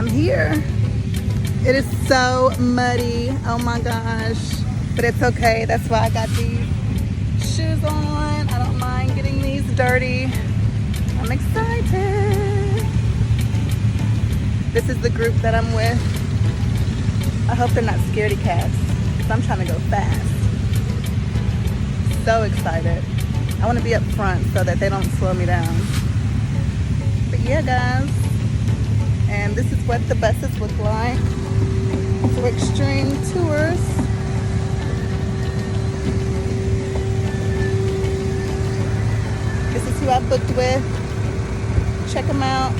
I'm here. It is so muddy. Oh my gosh. But it's okay. That's why I got these shoes on. I don't mind getting these dirty. I'm excited. This is the group that I'm with. I hope they're not scaredy cats, because I'm trying to go fast. So excited. I want to be up front so that they don't slow me down. But yeah, guys. And this is what the buses look like for Extreme Tours. This is who I booked with. Check them out.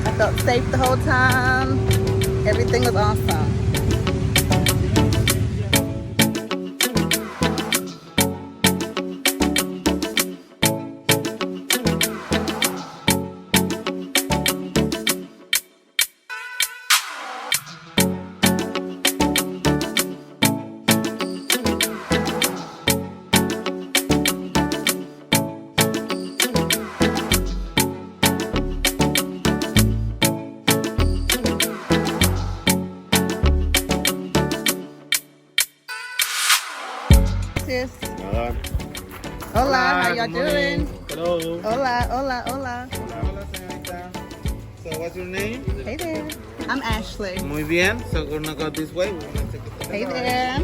I felt safe the whole time. Everything was awesome. Hola. Hola, how y'all doing? Hello. Hola, hola, hola. Hola, señorita. So, what's your name? Hey there. I'm Ashley. Muy bien. So, we're gonna go this way. We're gonna take it. Hey there.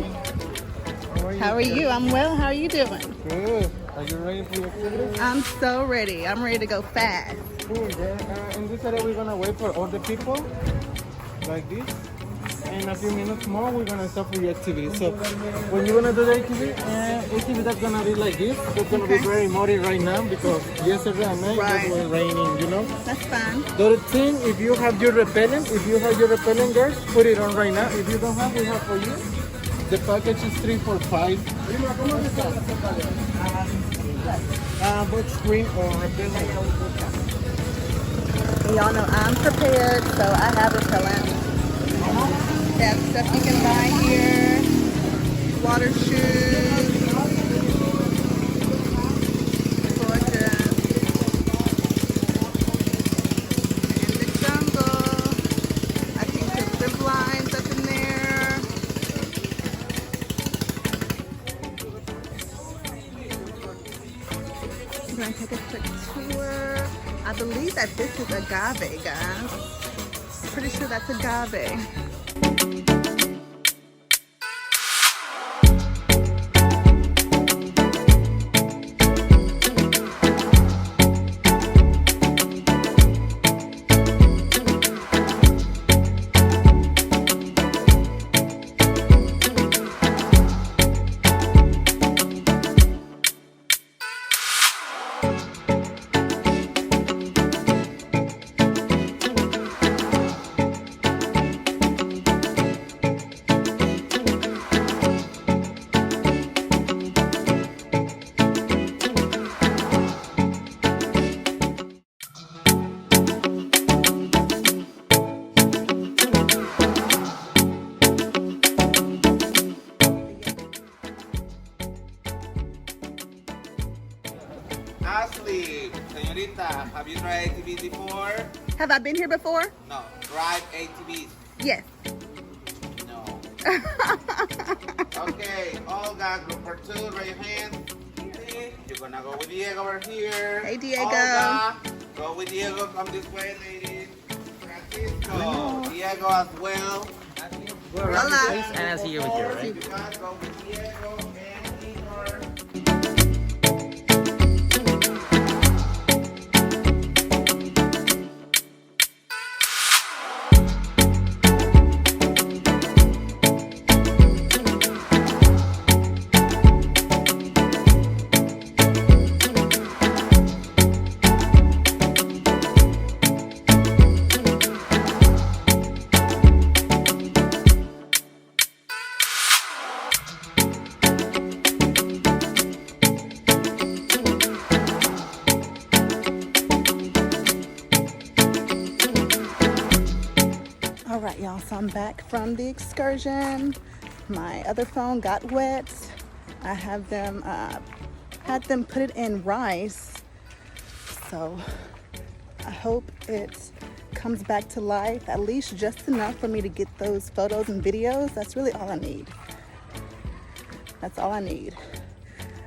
How are you? I'm well. How are you doing? Good. Are you ready for your activity? I'm so ready. I'm ready to go fast. Cool. Then, in this area, we're gonna wait for all the people, like this. In a few minutes more, we're gonna start for your activity. So, when you're gonna do the activity that's gonna be like this. It's gonna be very muddy right now because yesterday and night it was raining. You know. That's fine. The other thing, if you have your repellent, guys, put it on right now. If you don't have, we have for you. The package is 3 for 5. Both screen or repellent. Y'all know I'm prepared, so I have repellent. They have stuff you can buy here. Water shoes. Gorgeous. In the jungle. I think there's zip lines up in there. I'm going to take a quick tour. I believe that this is agave, guys. Pretty sure that's agave. Ashley, señorita, have you tried ATVs before? Have I been here before? No, ride ATVs. Yes. No. Okay, Olga, group for 2, raise your hand. You're gonna go with Diego over here. Hey, Diego. Olga, go with Diego, come this way, ladies. Francisco, Diego as well. Go around Hola. the place and I'll see you with you, right? You guys go with Diego and Igor. All right, y'all, so I'm back from the excursion. My other phone got wet. I have them, had them put it in rice. So I hope it comes back to life, at least just enough for me to get those photos and videos. That's really all I need. That's all I need.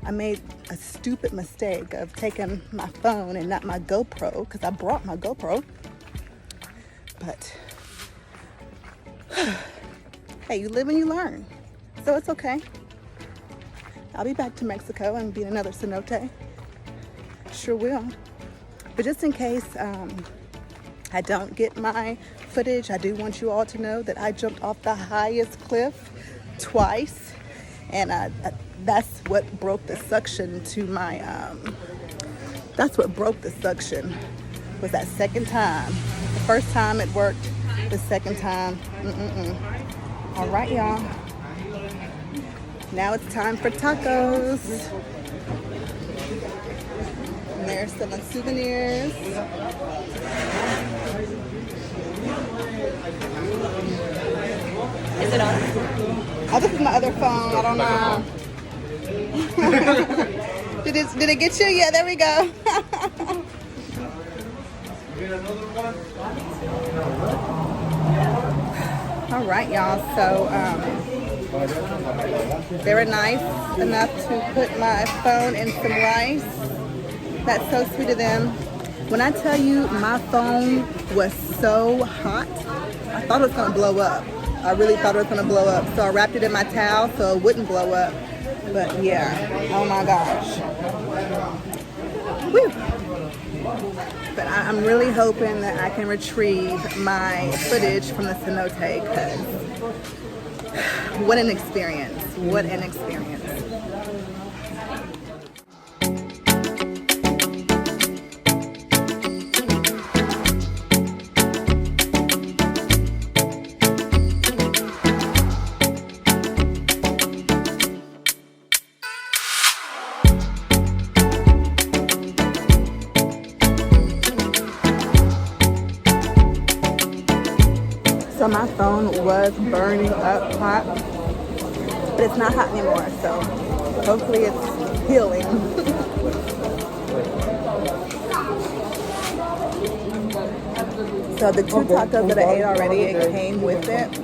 I made a stupid mistake of taking my phone and not my GoPro, because I brought my GoPro. But hey, you live and you learn, so it's okay. I'll be back to Mexico and be in another cenote. Sure will. But just in case I don't get my footage, I do want you all to know that I jumped off the highest cliff twice, and that's what broke the suction to my, that's what broke the suction, was that second time. The first time it worked, the second time, All right, y'all. Now it's time for tacos. And they're selling souvenirs. Is it on? Oh, this is my other phone. I don't know. Did it get you? Yeah, there we go. All right, y'all. So they were nice enough to put my phone in some rice. That's so sweet of them. When I tell you my phone was so hot, I thought it was gonna blow up. I really thought it was gonna blow up. So I wrapped it in my towel so it wouldn't blow up. But yeah, oh my gosh. Whew. But I'm really hoping that I can retrieve my footage from the cenote, because what an experience. What an experience. So my phone was burning up hot, but it's not hot anymore, so hopefully it's healing. So the 2 tacos that I ate already, it came with it,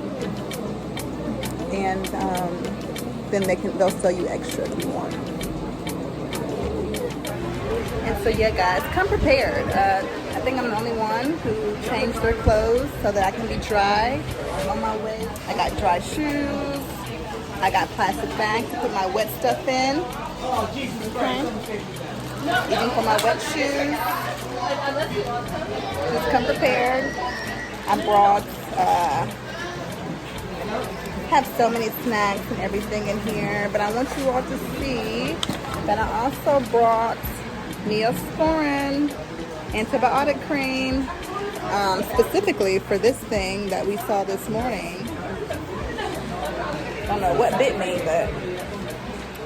and then they'll sell you extra if you want. And so yeah, guys, come prepared. I think I'm the only one who changed their clothes so that I can be dry. I'm on my way. I got dry shoes. I got plastic bags to put my wet stuff in. Okay. Even for my wet shoes. Just come prepared. I brought, have so many snacks and everything in here, but I want you all to see that I also brought Neosporin antibiotic cream, specifically for this thing that we saw this morning. I don't know what bit me, but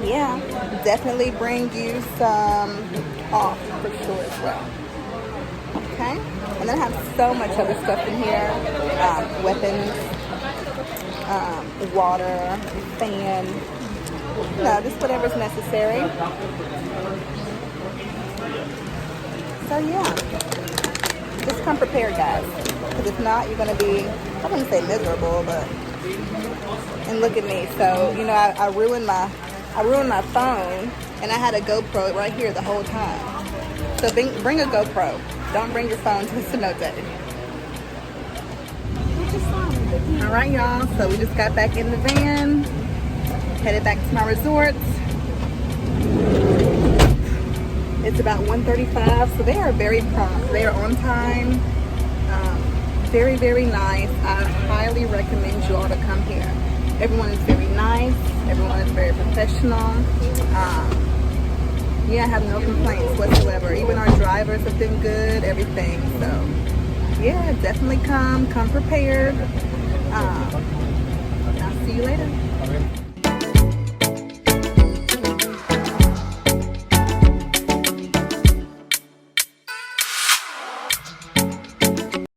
yeah, definitely bring you some off for sure as well. Okay, and then I have so much other stuff in here, weapons, water, fan, you know, just whatever's necessary. So yeah, just come prepared, guys, because if not, you're gonna be, I wouldn't say miserable, but, and look at me. So, you know, I ruined my phone, and I had a GoPro right here the whole time. So bring a GoPro. Don't bring your phone to the cenote. All right, y'all, so we just got back in the van, headed back to my resort. It's about 1:35, so they are very prompt. They are on time. Very, very nice. I highly recommend you all to come here. Everyone is very nice. Everyone is very professional. Yeah, I have no complaints whatsoever. Even our drivers have been good, everything. So, yeah, definitely come prepared. I'll see you later.